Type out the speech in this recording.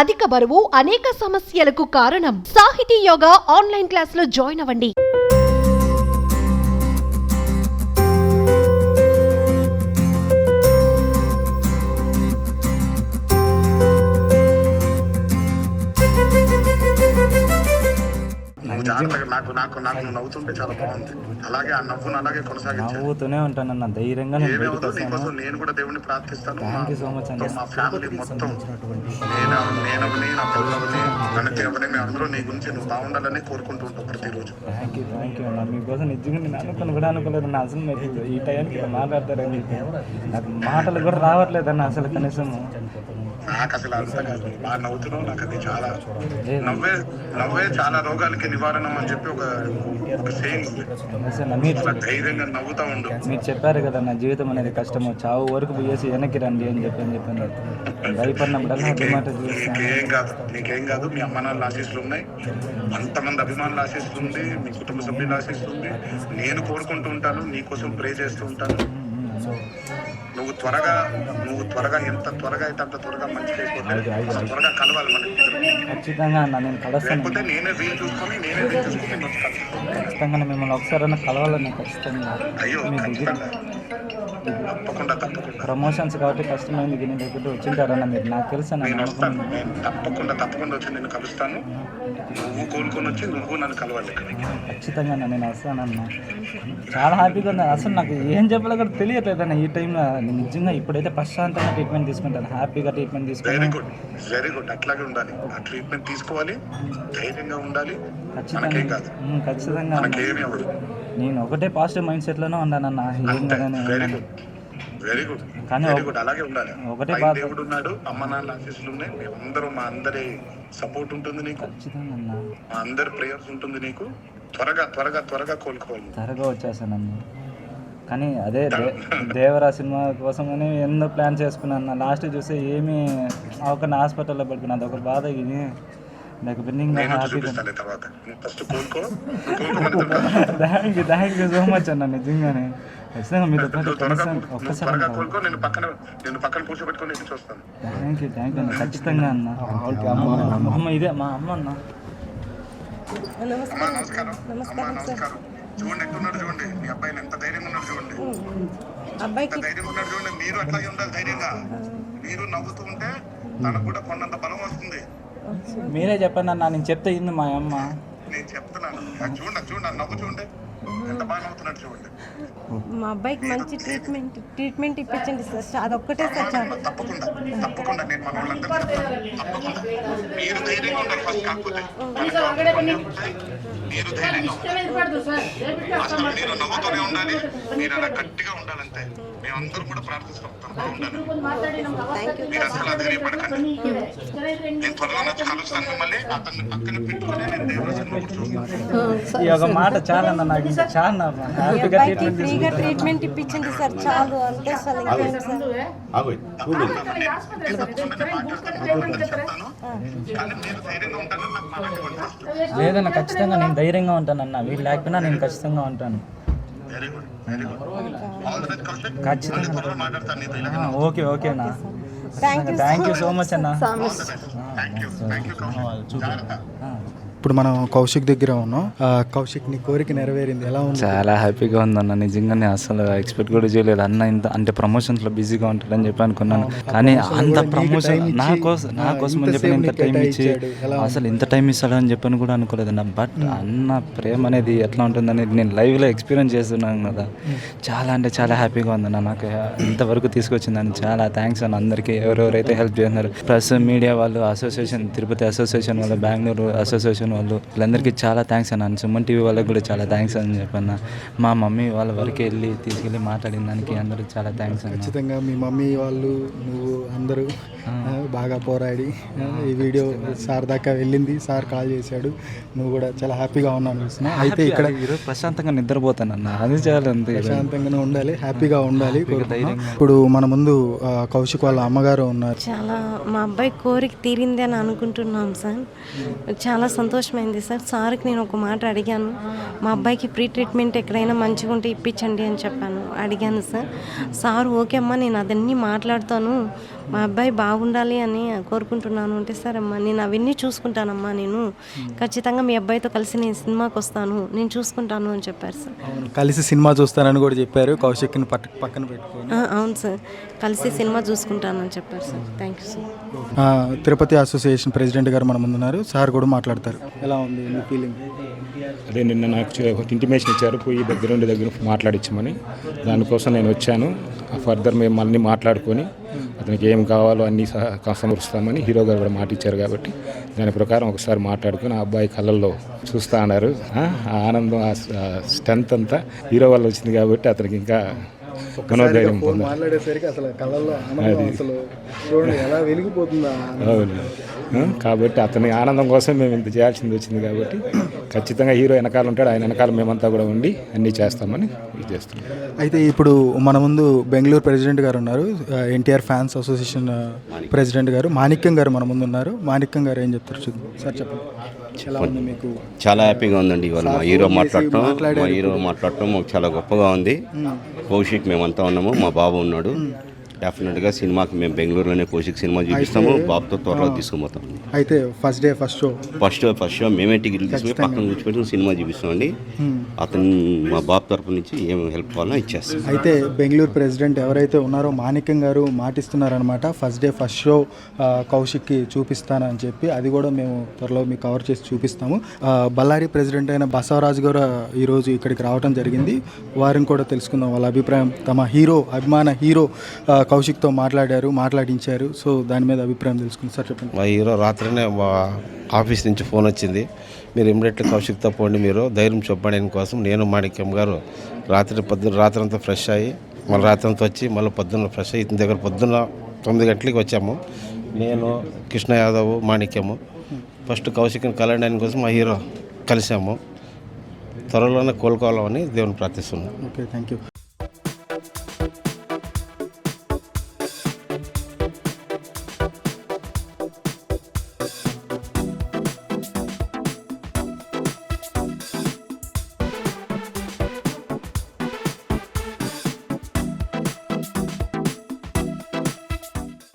అధిక బరువు అనేక సమస్యలకు కారణం. సాహితీ యోగా ఆన్లైన్ క్లాసులో జాయిన్ అవ్వండి. నాకు నవ్వుతుంటే చాలా బాగుంది. అలాగే ఆ నవ్వును అలాగే కొనసాగించాను. నవ్వుతూనే ఉంటానన్న ధైర్యంగా నీకోసం నేను కూడా దేవుని ప్రార్థిస్తాను. సో మచ్ అండి. మా ఫ్యామిలీ మొత్తం నేనవని నా పిల్లలని నన్ను అందరూ నీ గురించి నువ్వు బాగుండాలని కోరుకుంటూ ఉంటావు ప్రతిరోజు. థ్యాంక్ యూ అన్న. మీకోసం నిజంగా నేను అనుకోలేదు నా అసలు మీరు ఈ టైంకి మాట్లాడతారని నాకు మాటలు కూడా రావట్లేదన్న అసలు కనీసం. నాకు అసలు అర్థం కాదు. బాగా నవ్వుతున్నావు. నాకు అది చాలా నవ్వే చాలా రోగాలకి నివారణ అని చెప్పి ఒక సేయింగ్ ఉంది. ధైర్యంగా నవ్వుతా ఉండు. మీరు చెప్పారు కదా నా జీవితం అనేది కష్టము, చావు వరకు పోయేసి వెనక్కి రండి అని చెప్పాను. భయపడినప్పుడల్లా నీకేం కాదు. మీ అమ్మ నాన్న ఆశీస్సులు ఉన్నాయి, అంతమంది అభిమానుల ఆశీస్సులు ఉంది, మీ కుటుంబ సభ్యుల ఆశీస్సులు ఉంది. నేను కోరుకుంటూ ఉంటాను, నీకోసం ప్రే చేస్తూ ఉంటాను. నువ్వు త్వరగా ఎంత త్వరగా అయితే అంత త్వరగా మంచిగా అయిపోతావు. త్వరగా కలవాలి మనకి. ఖచ్చితంగా అన్న నేను కలుస్తాను. లేకపోతే నేనే వీలు చూసుకొని ఖచ్చితంగా మిమ్మల్ని ఒకసారి కలవాలని ఖచ్చితంగా. అయ్యో తప్పకుండా ప్రమోషన్స్ కాబట్టి కష్టమైంది. దీని దగ్గర వచ్చింటారన్న మీరు నాకు తెలుసు. నేను తప్పకుండా వచ్చి నేను కలుస్తాను. నువ్వు కోలుకొని వచ్చి నువ్వు నన్ను కలవాలి. ఖచ్చితంగా నేను వస్తానన్నా. చాలా హ్యాపీగా ఉంది. అసలు నాకు ఏం చెప్పాలో కూడా తెలియట్లేదన్న ఈ టైంలో. నిజంగా ఇప్పుడైతే ప్రశాంతంగా ట్రీట్మెంట్ తీసుకుంటాను, హ్యాపీగా ట్రీట్మెంట్ తీసుకుంటాను. Very good. అట్లాగే ఉండాలి. ఆ ట్రీట్మెంట్ తీసుకోవాలి, ధైర్యంగా ఉండాలి. ఖచ్చితంగా నేను ఒకటే పాజిటివ్ మైండ్ సెట్లోనే ఉన్నానన్న. Very good. కానీ అలాగే ఉండాలి. ఒకటే దేవుడు ఉన్నాడు, అమ్మ నాన్న ఆశీస్సులు ఉన్నాయి, మేమందరూ మా అందరి సపోర్ట్ ఉంటుంది నీకు, మా అందరి ప్రేయర్స్ ఉంటుంది నీకు. త్వరగా కోలుకోవాలి. త్వరగా వచ్చేసానన్న. కానీ అదే దేవరా సినిమా కోసమని ఎన్నో ప్లాన్ చేసుకున్నాను. లాస్ట్ చూస్తే ఏమీ ఒక హాస్పిటల్లో పడుకున్నా. అదొక బాధ. ఇది నాకు థ్యాంక్ యూ సో మచ్ అన్న. నిజంగానే ఖచ్చితంగా మీతో ఒక్కసారి థ్యాంక్ యూ అన్న. ఖచ్చితంగా అన్న. అమ్మ ఇదే మా అమ్మ అన్న. చూడండి ఎట్టున్నాడు, చూడండి మీ అబ్బాయిని ఎంత ధైర్యంగా ఉన్నాడు, చూడండి ఎంత ధైర్యంగా ఉన్నాడు, చూడండి. మీరు అట్లాగే ఉండాలి ధైర్యంగా. మీరు నవ్వుతూ ఉంటే తనకు కూడా కొండంత బలం వస్తుంది. మీరే చెప్పండి అన్న. నేను చెప్తే ఇంది మా అమ్మ. నేను చెప్తున్నాను. చూడండి నవ్వు చూడండి ఎంత బాగా నవ్వుతున్నాడు, చూడండి. మా అబ్బాయికి మంచి ట్రీట్మెంట్ ఇప్పించండి సార్. అదొక్కటే సార్. తప్పకుండా నేను మన వాళ్ళందరూ తప్పకుండా. మీరు ధైర్యంగా ఉండాలి ఫస్ట్. కాకపోతే మీరు ధైర్యంగా అసలు మీరు నవ్వుతూనే ఉండాలి. మీరు అలా గట్టిగా ఉండాలంటే మేమందరం కూడా ప్రార్థిస్తాం. మీరు అసలు అధైర్యపడకండి. నేను త్వరగా కలుస్తాను మిమ్మల్ని. అతన్ని పక్కన పెట్టుకుని నేను దేవుని సినిమా కూడా చూస్తాను. ఈ ఒక మాట చాలా నాకు చాలా ఫ్రీగా ట్రీట్మెంట్ ఇప్పించండి సార్. చాలు అంతే సార్. లేదన్న ఖచ్చితంగా నేను ధైర్యంగా ఉంటానన్న. వీళ్ళు లేకపోయినా నేను ఖచ్చితంగా ఉంటాను. ఖచ్చితంగా. ఓకే అన్న. థ్యాంక్ యూ సో మచ్ అన్న. ఇప్పుడు మనం కౌశిక్ దగ్గర ఉన్నాం. కౌశిక్, నీ కోరిక నెరవేరింది, ఎలా ఉంది? చాలా హ్యాపీగా ఉందన్న. నిజంగానే అసలు ఎక్స్పెక్ట్ కూడా చేయలేదు అన్న. ఇంత అంటే ప్రమోషన్స్లో బిజీగా ఉంటాడని చెప్పి అనుకున్నాను. కానీ అంత ప్రమోషన్ నా కోసం అని చెప్పి ఇంత టైం ఇచ్చి అసలు ఇంత టైం ఇస్తాడని చెప్పని కూడా అనుకోలేదన్న. బట్ అన్న ప్రేమ అనేది ఎట్లా ఉంటుందనేది నేను లైవ్లో ఎక్స్పీరియన్స్ చేస్తున్నాను కదా. చాలా అంటే చాలా హ్యాపీగా ఉందన్న. నాకు ఇంతవరకు తీసుకొచ్చిందని చాలా థ్యాంక్స్ అన్న అందరికీ, ఎవరెవరైతే హెల్ప్ చేస్తున్నారు. ప్లస్ మీడియా వాళ్ళు, అసోసియేషన్, తిరుపతి అసోసియేషన్ వాళ్ళు, బెంగళూరు అసోసియేషన్ వాళ్ళు, వీళ్ళందరికీ చాలా థ్యాంక్స్ అన్న. సుమన్ టీవీ వాళ్ళకి కూడా చాలా థ్యాంక్స్ అని చెప్పన్న. మా మమ్మీ వాళ్ళ వరకు తీసుకెళ్ళి మాట్లాడిన దానికి అందరికి చాలా థ్యాంక్స్ అన్న. ఖచ్చితంగా మీ మమ్మీ వాళ్ళు, నువ్వు అందరూ బాగా పోరాడి ఈ వీడియో సార్ దాకా వెళ్ళింది. సార్ కాల్ చేశాడు, నువ్వు కూడా చాలా హ్యాపీగా ఉన్నాను. అయితే ఇక్కడ ఈరోజు ప్రశాంతంగా నిద్రపోతానన్న. అది చాలా ప్రశాంతంగానే ఉండాలి, హ్యాపీగా ఉండాలి. ఇప్పుడు మన ముందు కౌశిక్ వాళ్ళ అమ్మగారు ఉన్నారు. చాలా మా అబ్బాయి కోరిక తీరింది అని అనుకుంటున్నాం సార్. చాలా సంతోషమైంది సార్. సార్కి నేను ఒక మాట అడిగాను. మా అబ్బాయికి ప్రీ ట్రీట్మెంట్ ఎక్కడైనా మంచిగా ఉంటే ఇప్పించండి అని చెప్పాను, అడిగాను సార్. సార్ ఓకే అమ్మా నేను అదన్నీ మాట్లాడతాను, మా అబ్బాయి బాగుండాలి అని కోరుకుంటున్నాను అంటే, సరే అమ్మా నేను అవన్నీ చూసుకుంటానమ్మా, నేను ఖచ్చితంగా మీ అబ్బాయితో కలిసి నేను సినిమాకి వస్తాను, నేను చూసుకుంటాను అని చెప్పారు సార్. అవును, కలిసి సినిమా చూస్తానని కూడా చెప్పారు, కౌశిక్ని పక్కన పెట్టుకొని. అవును సార్, కలిసి సినిమా చూసుకుంటానని చెప్పారు sir. Thank you sir. Tirupati association president గారు మన ముందున్నారు, సార్ కూడా మాట్లాడతారు. ఎలా ఉంది మీ ఫీలింగ్? అదే నిన్న నాకు ఇంటిమేషన్ ఇచ్చారు, పోయి దగ్గర మాట్లాడించమని. దానికోసం నేను వచ్చాను. ఫర్దర్ మేము మళ్ళీ మాట్లాడుకొని అతనికి ఏం కావాలో అన్నీ సమరుస్తామని హీరో గారు కూడా మాట ఇచ్చారు కాబట్టి దాని ప్రకారం ఒకసారి మాట్లాడుకొని ఆ అబ్బాయి కళ్ళల్లో చూస్తా అన్నారు. ఆ ఆనందం, ఆ స్ట్రెంత్ అంతా హీరో వల్ల వచ్చింది కాబట్టి అతనికి ఇంకా మనోధైర్యం పొందారు. మాట్లాడేసరికి అసలు కళ్ళల్లో ఆనందం అసలు చూడండి ఎలా వెలిగిపోతుందా. అవును, కాబట్టి అతని ఆనందం కోసం మేము ఇంత చేయాల్సింది వచ్చింది కాబట్టి ఖచ్చితంగా హీరో వెనకాల ఉంటాడు, ఆయన వెనకాల మేమంతా కూడా ఉండి అన్నీ చేస్తామని ఇది చేస్తున్నాం. అయితే ఇప్పుడు మన ముందు బెంగళూరు ప్రెసిడెంట్ గారు ఉన్నారు, ఎన్టీఆర్ ఫ్యాన్స్ అసోసియేషన్ ప్రెసిడెంట్ గారు మాణిక్యం గారు మన ముందు ఉన్నారు. మాణిక్యం గారు ఏం చెప్తారు చూద్దాం. సార్ చెప్పండి, ఎలా ఉంది మీకు? చాలా హ్యాపీగా ఉందండి ఇవాళ మా హీరో మాట్లాడటం మాకు చాలా గొప్పగా ఉంది. కౌశిక్ మేమంతా ఉన్నాము, మా బాబు ఉన్నాడు. డెఫినెట్గా సినిమాకి మేము బెంగళూరులోనే కౌశిక్ సినిమా చూపిస్తాము, బాబుతో త్వరలో తీసుకుపోతాం. అయితే ఫస్ట్ షో మేమే టికెట్లు తీసుకుని పక్కన కూర్చోబెట్టి సినిమా చూపిస్తామండి. అతను మా బాబు తరపు నుంచి ఏం హెల్ప్ కావాలో ఇచ్చేస్తాం. అయితే బెంగళూరు ప్రెసిడెంట్ ఎవరైతే ఉన్నారో మాణిక్యం గారు మాటిస్తున్నారనమాట, ఫస్ట్ షో కౌశిక్కి చూపిస్తానని చెప్పి. అది కూడా మేము త్వరలో మీకు కవర్ చేసి చూపిస్తాము. బళ్ళారి ప్రెసిడెంట్ అయిన బసవరాజు గారు ఈరోజు ఇక్కడికి రావడం జరిగింది. వారిని కూడా తెలుసుకుందాం వాళ్ళ అభిప్రాయం. తమ అభిమాన హీరో కౌశిక్తో మాట్లాడించారు. సో దాని మీద అభిప్రాయం తెలుసుకుంది. సార్ చెప్పండి. మా హీరో రాత్రినే మా ఆఫీస్ నుంచి ఫోన్ వచ్చింది, మీరు ఇమ్మీడియట్లీ కౌశిక్తో పోండి, మీరు ధైర్యం చెప్పడం కోసం. నేను మాణిక్యం గారు రాత్రంతా ఫ్రెష్ అయ్యి మళ్ళీ రాత్రంతా వచ్చి మళ్ళీ పొద్దున్న ఫ్రెష్ అయ్యి ఇతని దగ్గర పొద్దున్న 9 గంటలకి వచ్చాము. నేను, కృష్ణ యాదవ్, మాణిక్యము ఫస్ట్ కౌశిక్ని కలవడానికి కోసం మా హీరో కలిసాము. త్వరలోనే కోలుకోవాలని దేవుని ప్రార్థిస్తున్నాం. Okay, thank you.